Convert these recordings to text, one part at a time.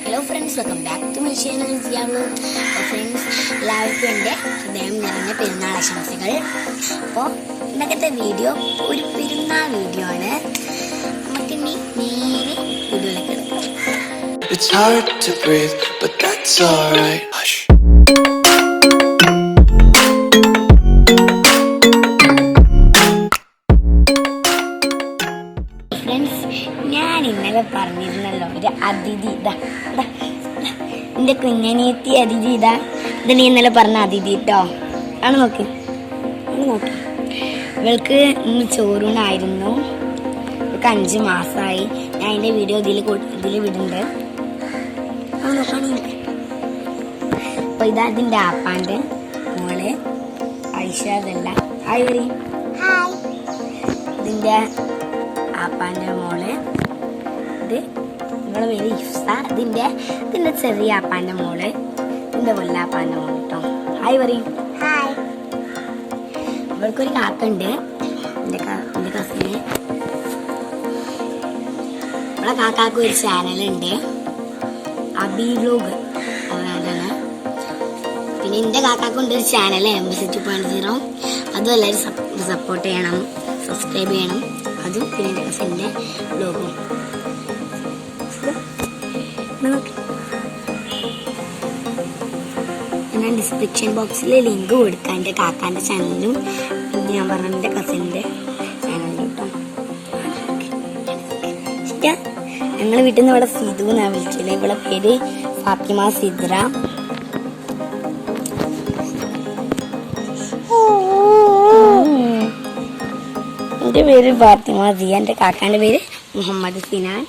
Hello friends, welcome back to my channel ചെയ്യാവുള്ളൂ. Friends, എല്ലാവർക്കും എൻ്റെ ഹൃദയം നിറഞ്ഞ പെരുന്നാൾ ആശംസകൾ. അപ്പോൾ ഇന്നത്തെ വീഡിയോ ഒരു പെരുന്നാൾ വീഡിയോ ആണ്. നമുക്കിനി നേരെ വീഡിയോയിലേക്ക് എടുക്കാം. It's hard to breathe, but that's alright. Hush. Friends, ഞാൻ ഇന്നലെ പറഞ്ഞിരുന്നല്ലോ ഒരു അതിഥി എൻ്റെ കുഞ്ഞനിയത്തി അതിഥി ഇത് നീ ഇന്നലെ പറഞ്ഞ അതിഥി കേട്ടോ. ആണ് നോക്ക് ഇവൾക്ക് ഇന്ന് ചോറൂണായിരുന്നു. ഇവൾക്ക് 5 മാസമായി. ഞാൻ എൻ്റെ വീഡിയോ ഇതിൽ വിടുന്നുണ്ട്. അപ്പോൾ ഇതാ ഇതിൻ്റെ ആപ്പാൻ്റെ മോള് ഐഷ. അതല്ല ഇതിൻ്റെ ആപ്പാൻ്റെ മോള്. ഇത് നിങ്ങളെ പേര് ഇഫ്സ. ഇതിൻ്റെ ചെറിയ ആപ്പാൻ്റെ മോള്. ഇതിൻ്റെ വല്ലാപ്പാൻ്റെ മോള് കേട്ടോ. ഹായ് പറയും. ഇവൾക്കൊരു കാക്കുണ്ട്, എൻ്റെ കസിന്. നമ്മളെ കാക്കാക്ക് ഒരു ചാനലുണ്ട്, അബി വ്ലോഗ്. അതാണ്. പിന്നെ എൻ്റെ കാക്കാക്കുണ്ട് ഒരു ചാനൽ MBC 2.0. അതും എല്ലാവരും സപ്പോർട്ട് ചെയ്യണം, സബ്സ്ക്രൈബ് ചെയ്യണം. അതും പിന്നെ എൻ്റെ കസിൻ്റെ വ്ലോഗും. ഞാൻ ഡിസ്ക്രിപ്ഷൻ ബോക്സിൽ ലിങ്ക് കൊടുക്കാം എൻ്റെ കാക്കാൻ്റെ ചാനലിലും പിന്നെ ഞാൻ പറഞ്ഞ എൻ്റെ കസിൻ്റെ ചാനലിലും കേട്ടോ. ഞങ്ങൾ വീട്ടിൽ നിന്ന് ഇവിടെ സിധു എന്നാണ് വിളിച്ചില്ല. ഇവിടെ പേര് ഫാത്തിമ സിദ്ര. എൻ്റെ പേര് ഫാത്തിമ സിയ. എൻ്റെ കാക്കാൻ്റെ പേര് മുഹമ്മദ് സിനാൻ.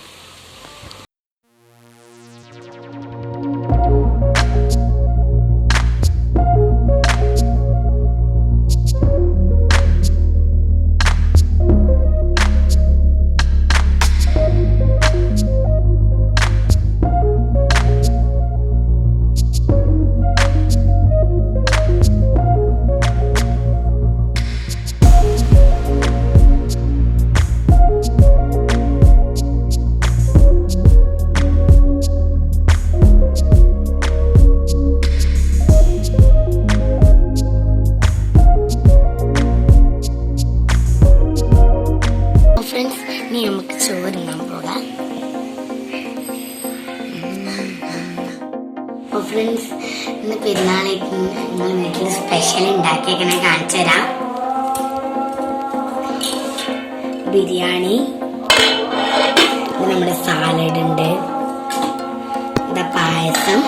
ഫ്രണ്ട്സ്, ഇനി നമുക്ക് ചോറുണ്ണാൻ പോകാം. അപ്പോൾ ഫ്രണ്ട്സ്, ഇന്ന് പെരുന്നാളേക്ക് നിങ്ങൾ വീട്ടിൽ സ്പെഷ്യൽ ഉണ്ടാക്കിയേക്കണേ കാണിച്ചു തരാം. ബിരിയാണി, ഇത് നമ്മുടെ സാലഡ് ഉണ്ട്, ഇതാ പായസം,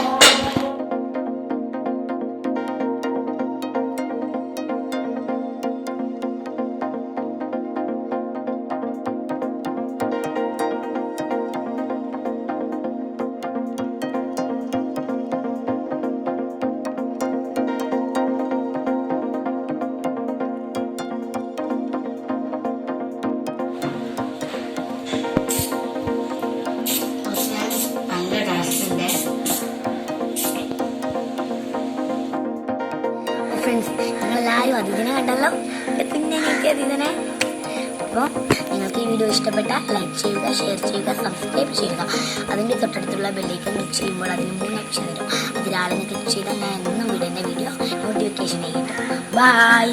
ഫ്രണ്ട്സ്. നിങ്ങളെല്ലാവരും അതിഥിനെ കണ്ടല്ലോ, പിന്നെ എനിക്ക് അതിഥിനെ. അപ്പോൾ നിങ്ങൾക്ക് ഈ വീഡിയോ ഇഷ്ടപ്പെട്ടാൽ ലൈക്ക് ചെയ്യുക, ഷെയർ ചെയ്യുക, സബ്സ്ക്രൈബ് ചെയ്യുക. അതിൻ്റെ തൊട്ടടുത്തുള്ള ബെല്ലൈക്കൺ ക്ലിക്ക് ചെയ്യുമ്പോൾ അതിന് 3 ഓപ്ഷൻ വരും. അതിലാളിന് ക്ലിക്ക് ചെയ്താൽ ഞാൻ എന്നും വിടുന്ന വീഡിയോ നോട്ടിഫിക്കേഷൻ കിട്ടും. ബൈ.